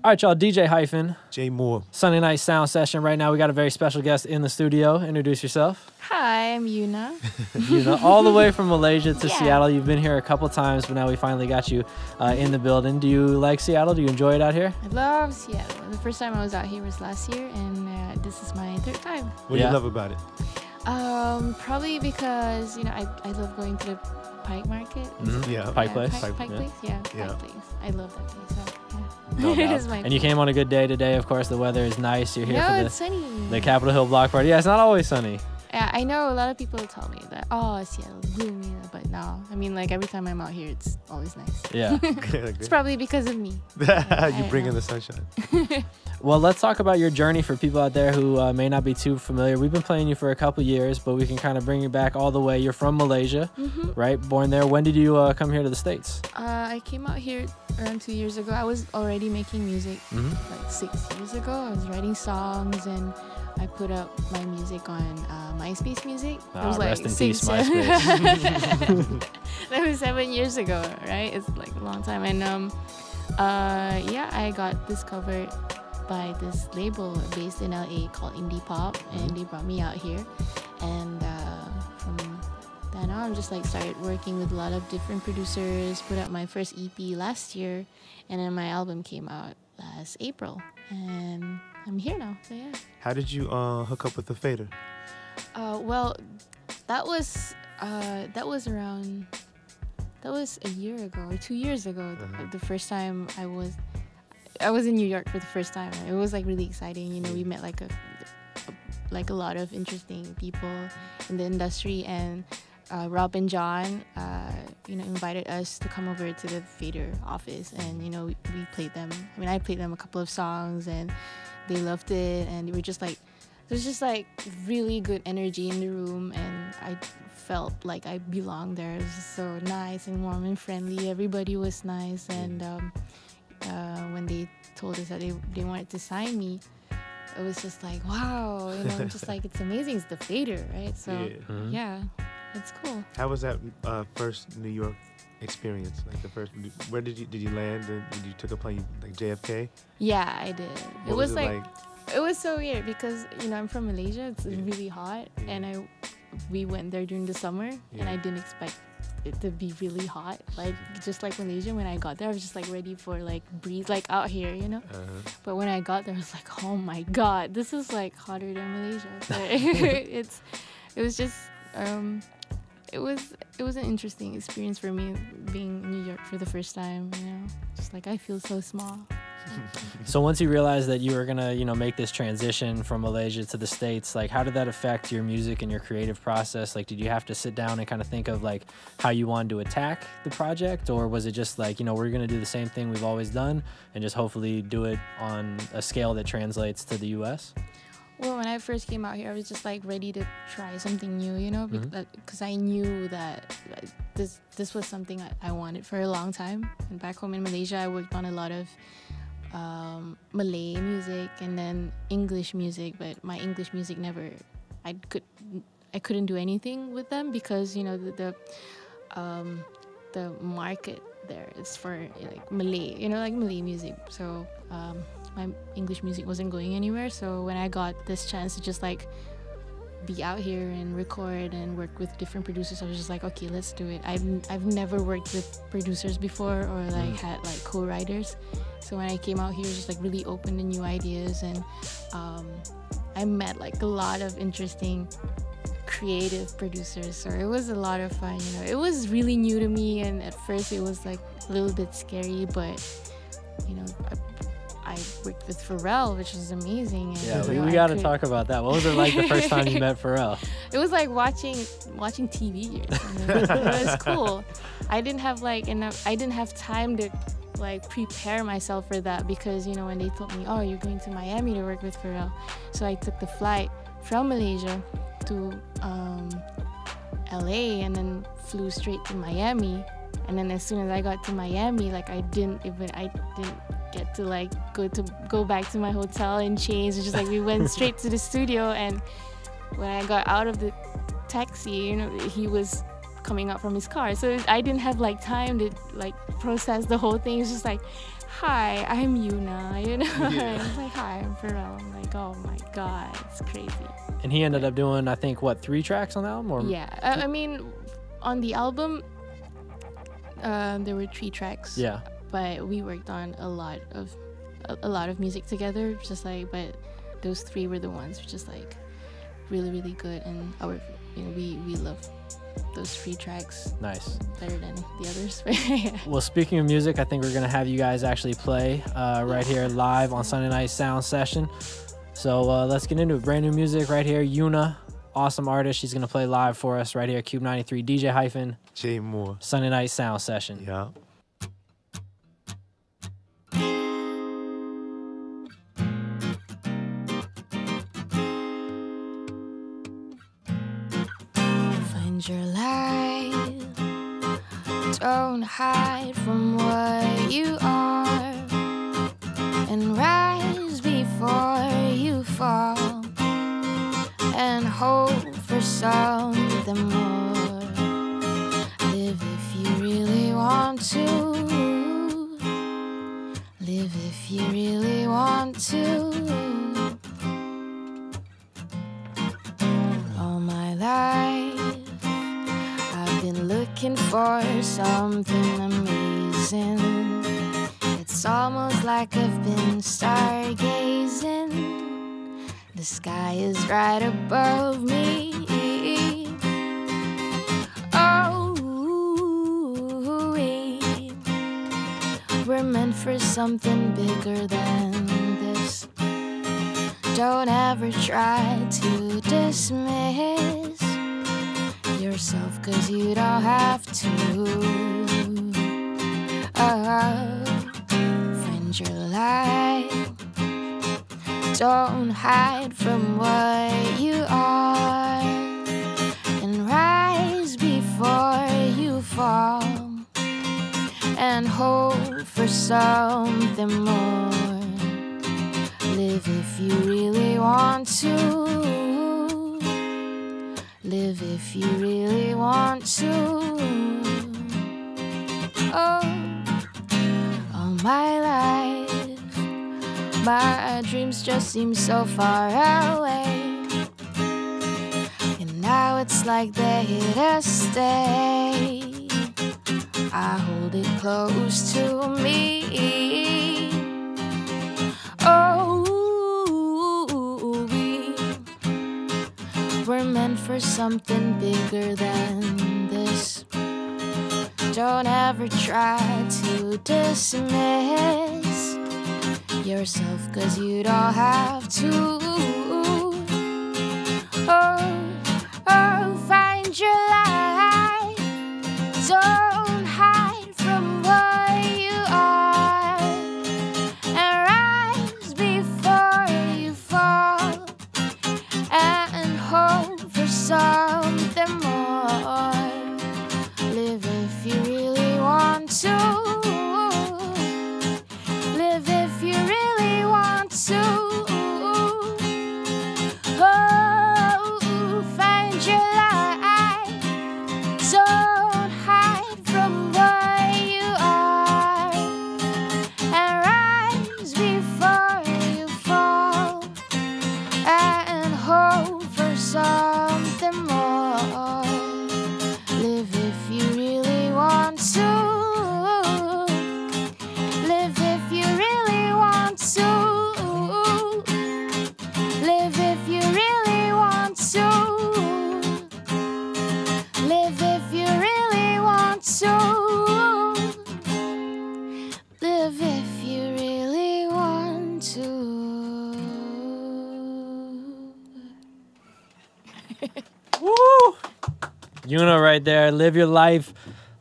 All right, y'all, DJ Hyphen. J.Moore. Sunday night sound session right now. We got a very special guest in the studio. Introduce yourself. Hi, I'm Yuna. Yuna, all the way from Malaysia to Seattle. You've been here a couple times, but now we finally got you in the building. Do you like Seattle? Do you enjoy it out here? I love Seattle. The first time I was out here was last year, and this is my third time. What do you love about it? Probably because, you know, I love going to the Pike Market. Mm-hmm. Yeah. Pike Place? Pike Place? Yeah, Pike Place. I love that place. So, yeah. No It doubt. is my And you came on a good day today, of course. The weather is nice. You're here No, for it's sunny. the Capitol Hill Block Party. Yeah, it's not always sunny. Yeah, I know a lot of people tell me that, oh, Seattle's gloomy, but no. I mean, like, every time I'm out here, it's always nice. Yeah. It's probably because of me. You bring in the sunshine. Well, let's talk about your journey for people out there who may not be too familiar. We've been playing you for a couple years, but we can kind of bring you back all the way. You're from Malaysia, right? Born there. When did you come here to the States? I came out here around 2 years ago. I was already making music like 6 years ago. I was writing songs and I put up my music on MySpace music. It was like rest in peace, 7 MySpace. That was 7 years ago, right? It's like a long time. And yeah, I got discovered by this label based in LA called Indie Pop, and they brought me out here. And from then on, just like started working with a lot of different producers. Put out my first EP last year, and then my album came out last April. And I'm here now, so yeah. How did you hook up with the fader? Well, that was a year ago or 2 years ago. The first time I was in New York for the first time. It was like really exciting. You know, we met like a lot of interesting people in the industry, and Rob and John, you know, invited us to come over to the fader office, and you know, we played them. I mean, I played them a couple of songs, and they loved it, and they were just like, there's just like really good energy in the room, and I felt like I belonged there. It was just so nice and warm and friendly. Everybody was nice, and when they told us that they wanted to sign me, it was just like, wow, you know, just like, it's amazing. It's the fader, right? So yeah, it's cool. How was that first New York experience? Like the first, where did you land? Did you took a plane like JFK? Yeah, I did. What was it like? It was so weird because, you know, I'm from Malaysia. It's really hot, and we went there during the summer, and I didn't expect it to be really hot. Like, just like Malaysia, when I got there, I was just like ready for like breeze, like out here, you know. But when I got there, I was like, oh my god, this is like hotter than Malaysia. But it was just it was an interesting experience for me, being in New York for the first time. You know, just like I feel so small. So once you realized that you were gonna, you know, make this transition from Malaysia to the States, like how did that affect your music and your creative process? Like, did you have to sit down and kind of think of like how you wanted to attack the project, or was it just like, you know, we're gonna do the same thing we've always done and just hopefully do it on a scale that translates to the US? Well, when I first came out here, I was just like ready to try something new, you know, because I knew that this was something I wanted for a long time. And back home in Malaysia, I worked on a lot of Malay music and then English music, but my English music I couldn't do anything with them because, you know, the market there is for like Malay, you know, like Malay music. So my English music wasn't going anywhere. So when I got this chance to just like be out here and record and work with different producers, I was just like, okay, let's do it. I've never worked with producers before or like had like co-writers. So when I came out here, it was just like really open to new ideas, and I met like a lot of interesting creative producers. So it was a lot of fun, you know. It was really new to me, and at first it was like a little bit scary, but you know, I worked with Pharrell, which was amazing. And, Yeah, you know, we got to talk about that. What was it like the first time you met Pharrell? It was like watching TV. You know? It was cool. I didn't have time to like prepare myself for that because, you know, when they told me, oh, you're going to Miami to work with Pharrell, so I took the flight from Malaysia to LA and then flew straight to Miami. And then as soon as I got to Miami, like I didn't get to like go back to my hotel and change. It's just like we went straight to the studio, and when I got out of the taxi, you know, he was coming out from his car, so I didn't have like time to like process the whole thing. It's just like, hi, I'm Yuna, you know? Yeah. It's like, hi, I'm Pharrell. I'm like, oh my God, it's crazy. And he ended up doing, I think, what, 3 tracks on the album? Or? Yeah, I mean, on the album, there were 3 tracks. Yeah. But we worked on a lot of music together, just like, but those 3 were the ones just like really, really good, and we love those 3 tracks. Nice. Better than the others. Well, speaking of music, I think we're gonna have you guys actually play right here live on Sunday Night Sound Session. So let's get into it. Brand new music right here. Yuna, awesome artist. She's gonna play live for us right here at KUBE 93. DJ Hyphen, J.Moore. Sunday Night Sound Session. Yeah. Find your light. Don't hide from what you are, and rise before you fall, and hope for something more. Live if you really want to. Live if you really want to. All my life I've been looking for something amazing. It's almost like I've been stargazing. The sky is right above me. Oh, we're meant for something bigger than this. Don't ever try to dismiss yourself, 'cause you don't have to. Find your light. Don't hide from what you are, and rise before you fall, and hope for something more. Live if you really want to. Live if you really want to. Oh, all my life, my dreams just seem so far away, and now it's like they're here to stay. I hold it close to me. Oh, we're meant for something bigger than this. Don't ever try to dismiss yourself, 'cause you don't have to. Oh, find your light. Don't hide from what you are, and rise before you fall, and hope for something more. Live if you really want to. Live if you really want to. Oh, find your light. Don't hide from what you are, and rise before you fall, and hope for something more. Live if you really want to. Live if you really want to. Live if you really want to. Live if you really want to. Live if you really want to. Woo! Yuna right there. Live your life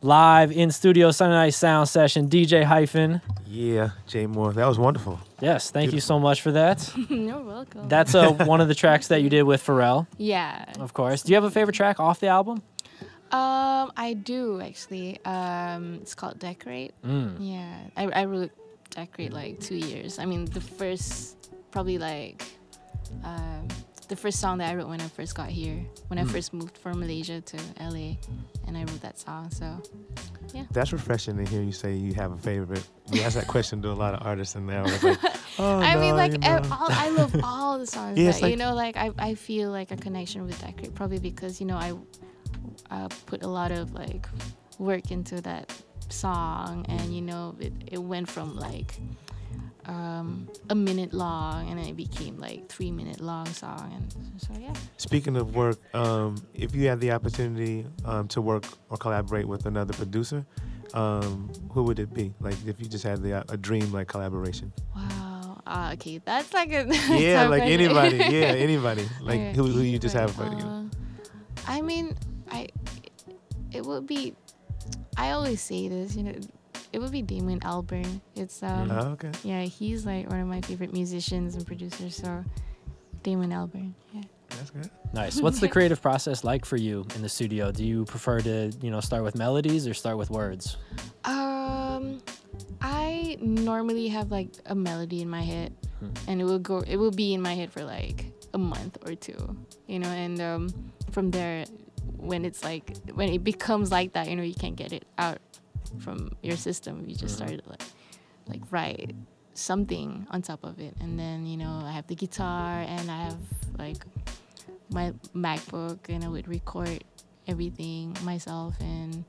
live in studio Sunday Night Sound Session. DJ Hyphen. Yeah, J.Moore. That was wonderful. Yes, thank you so much for that. You're welcome. That's one of the tracks that you did with Pharrell, Yeah. of course. Do you have a favorite track off the album? I do actually. It's called Decorate. Yeah, I wrote Decorate like 2 years. I mean, the first probably like the first song that I wrote when I first got here, when I first moved from Malaysia to LA, and I wrote that song. So, yeah. That's refreshing to hear you say you have a favorite. We ask that question to a lot of artists, and now it's like, oh, I mean, like, I I love all the songs. Yeah, but, like, you know, like, I feel like a connection with that group, probably because, you know, I put a lot of, like, work into that song, and, you know, it went from, like, a minute long, and then it became like 3-minute long song, and so yeah. Speaking of work, if you had the opportunity to work or collaborate with another producer, who would it be? Like if you just had a dream like collaboration. Wow. Okay, that's like a yeah, like question. anybody. Yeah, anybody. Like Okay, who you just have. I mean, it would be. I always say this, you know. It would be Damon Albarn. It's okay. Yeah, he's like one of my favorite musicians and producers. So Damon Albarn. Yeah. That's good. Nice. What's the creative process like for you in the studio? Do you prefer to, you know, start with melodies or start with words? I normally have like a melody in my head, and it will be in my head for like a month or two, you know, and from there, when it becomes like that, you know, you can't get it out from your system. You just started like write something on top of it, and then, you know, I have the guitar and I have like my MacBook, and I would record everything myself and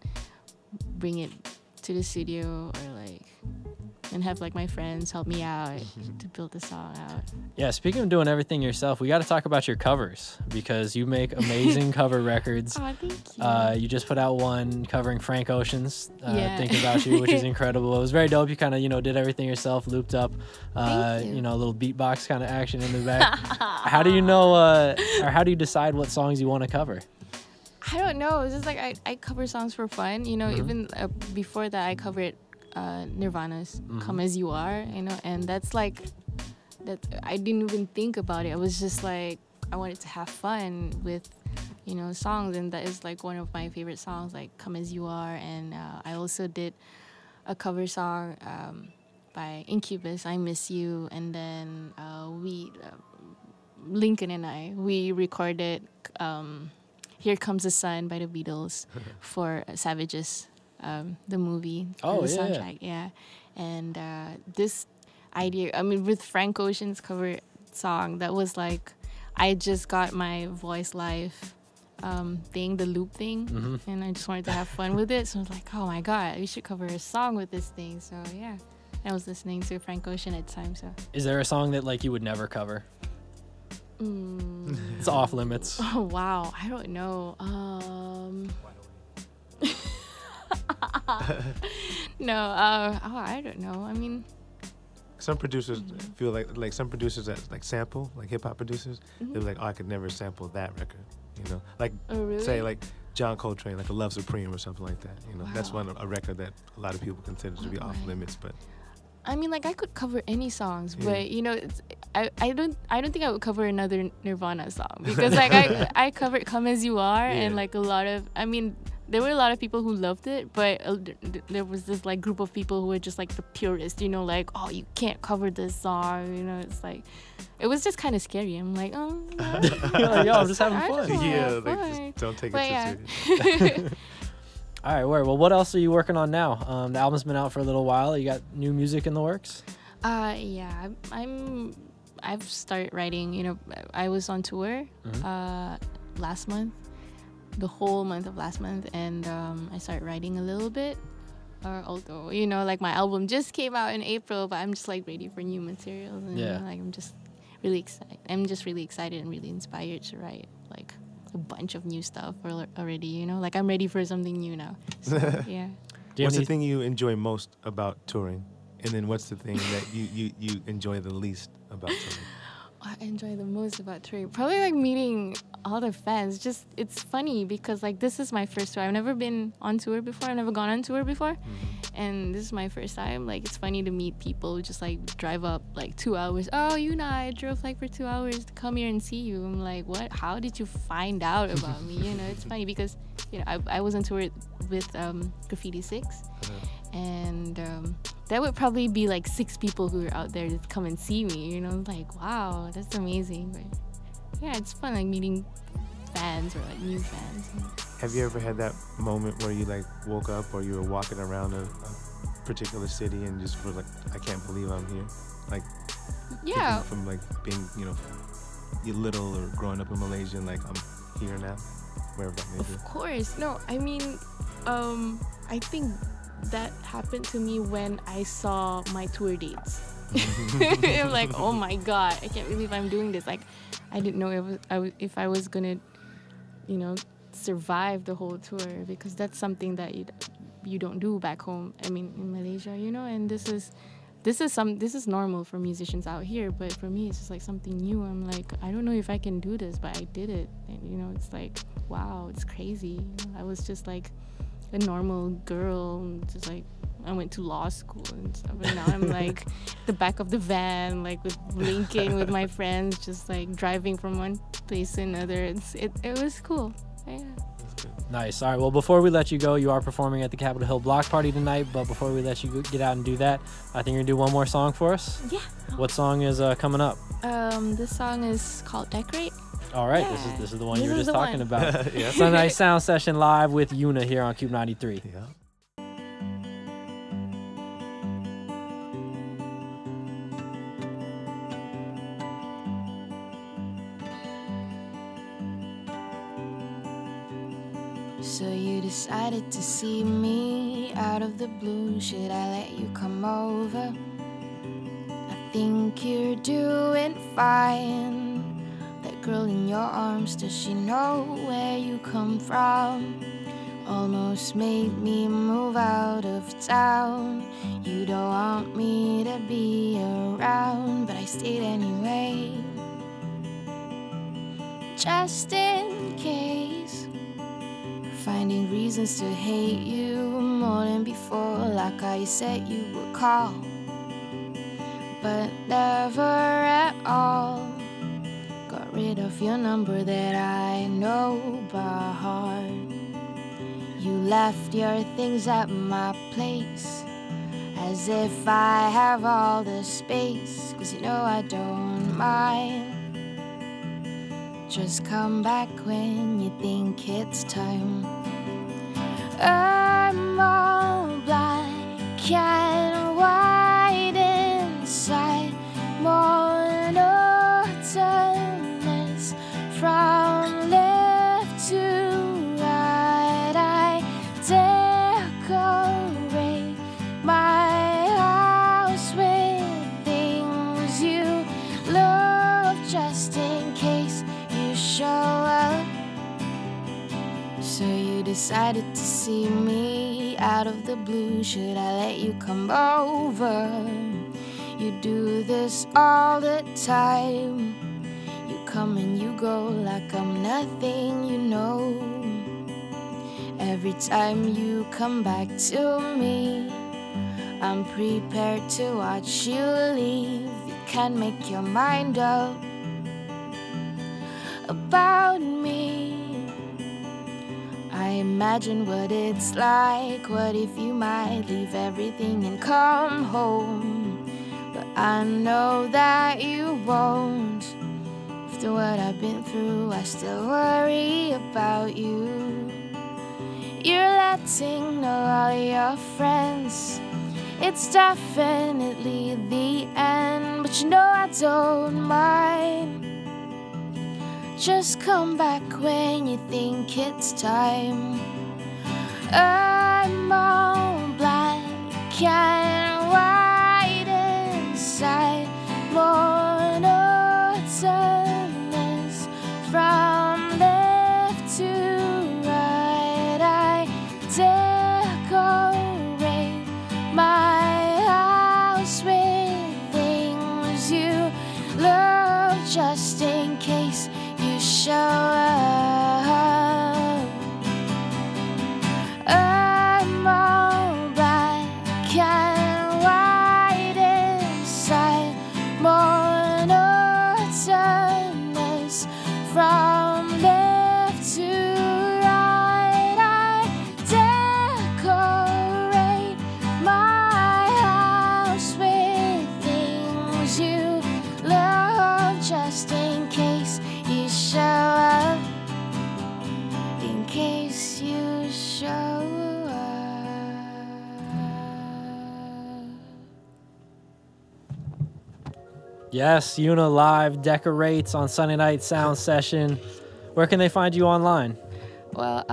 bring it to the studio, or like, and have like my friends help me out to build the song out. Yeah, speaking of doing everything yourself, we got to talk about your covers, because you make amazing cover records. Oh, thank you. You just put out one covering Frank Ocean's Yeah. Think About You, which is incredible. It was very dope. You kind of, you know, did everything yourself, looped up, Thank you. you know, a little beatbox kind of action in the back. How do you know, or how do you decide what songs you want to cover? I don't know. It's just like I cover songs for fun, you know. Even before that, I covered Nirvana's "Come As You Are," you know, and that's like that. I didn't even think about it. I was just like, I wanted to have fun with, you know, songs, and that is like one of my favorite songs, like "Come As You Are." And I also did a cover song by Incubus, "I Miss You," and then Lincoln and I, we recorded "Here Comes the Sun" by the Beatles for Savages, the movie, Oh, the yeah. soundtrack. Yeah. And this idea, I mean, with Frank Ocean's cover song, that was like, I just got my Voice Live thing, the loop thing, and I just wanted to have fun with it. So I was like, oh my God, we should cover a song with this thing. So yeah, I was listening to Frank Ocean at the time. So Is there a song that like you would never cover? It's off limits. oh wow, I don't know. No, I don't know. I mean, Some producers feel like some producers that like sample, like hip hop producers, they're like, oh, I could never sample that record, you know, like oh really? say like John Coltrane, like a Love Supreme or something like that, you know. That's Wow. a record that a lot of people consider to be off limits, but I mean, like I could cover any songs, Yeah. but you know, I don't think I would cover another Nirvana song, because like I covered "Come As You Are," and like a lot of, I mean, there were a lot of people who loved it, but there was this like group of people who were just like the purists, you know, like, oh, you can't cover this song, you know. It's like, it was just kind of scary. I'm like, oh, no. You're like, yo, I'm just having I fun. just wanna yeah, have like fun. just don't take But it yeah. too serious. All right, word. Well, what else are you working on now? The album's been out for a little while. You got new music in the works? Yeah, I've started writing. You know, I was on tour last month, the whole month of last month, and I started writing a little bit. Although, you know, like my album just came out in April, but I'm just like ready for new materials, and Yeah. like I'm just really excited. I'm just really excited and really inspired to write like a bunch of new stuff already. You know, like I'm ready for something new now. So, yeah. Do you What's have the thing you enjoy most about touring? And then what's the thing that you enjoy the least about touring? What I enjoy the most about touring, probably like meeting all the fans. Just, it's funny because like this is my first tour. I've never been on tour before. I've never gone on tour before, and this is my first time. Like, it's funny to meet people who just like drive up like 2 hours. Oh, Yuna, I drove like for 2 hours to come here and see you. I'm like, what? How did you find out about me? You know, it's funny because, you know, I was on tour with Graffiti 6, and that would probably be like 6 people who were out there to come and see me. You know, like, wow, that's amazing. But yeah, it's fun like meeting fans or like new fans. Have you ever had that moment where you like woke up or you were walking around a particular city and just were like, I can't believe I'm here? Like, Yeah. from like being, you know, you little or growing up in Malaysia and like I'm here now, wherever that may be. Of course. No, I mean, I think that happened to me when I saw my tour dates. I'm like, oh my god, I can't believe I'm doing this. Like, I didn't know if I was gonna, you know, survive the whole tour, because that's something that you don't do back home. I mean, in Malaysia, you know, and this is normal for musicians out here, but for me, it's just like something new. I'm like, I don't know if I can do this, but I did it, and you know, it's like, wow, it's crazy. You know, I was just like a normal girl, just like I went to law school and stuff, and now I'm like the back of the van, like linking with my friends, just like driving from one place to another. It was cool. Yeah. Nice. All right. Well, before we let you go, you are performing at the Capitol Hill Block Party tonight. But before we let you get out and do that, I think you're gonna do one more song for us. Yeah. What song is coming up? This song is called Decorate. All right. Yeah. This is the one This you were is just the talking one. about. Yeah. Sunday Sound Session live with Yuna here on KUBE 93. Yeah. So you decided to see me out of the blue. Should I let you come over? I think you're doing fine. That girl in your arms, does she know where you come from? Almost made me move out of town. You don't want me to be around, but I stayed anyway, just in case. Finding reasons to hate you more than before, like I said you would call, but never at all. Got rid of your number that I know by heart. You left your things at my place, as if I have all the space, 'cause you know I don't mind. Just come back when you think it's time. I'm all black and white inside, monotonous from left to right. I decorate my house with things you love, just in case you show up. So you decided to see me out of the blue. Should I let you come over? You do this all the time. You come and you go like I'm nothing, you know. Every time you come back to me, I'm prepared to watch you leave. You can't make your mind up about me. I imagine what it's like. What if you might leave everything and come home? But I know that you won't. After what I've been through, I still worry about you. You're letting know all your friends it's definitely the end, but you know I don't mind. Just come back when you think it's time. I'm all black and white inside, monotonous from left to right. I decorate my house with things you love, just in case you show up. I'm all black and white inside, monotonous from left to right. I decorate my house with things you love, just in case you Yes, Yuna live decorates on Sunday night sound session. Where can they find you online? Well,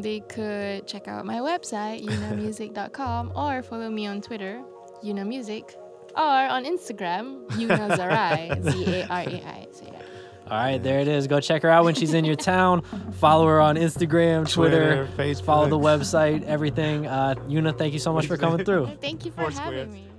they could check out my website, yunamusic.com, or follow me on Twitter, yunamusic, or on Instagram, yunazarai, Z-A-R-A-I. So yeah. All right, there it is. Go check her out when she's in your town. Follow her on Instagram, Twitter, Facebook. follow the website, everything. Yuna, thank you so much for coming through. Thank you for having me.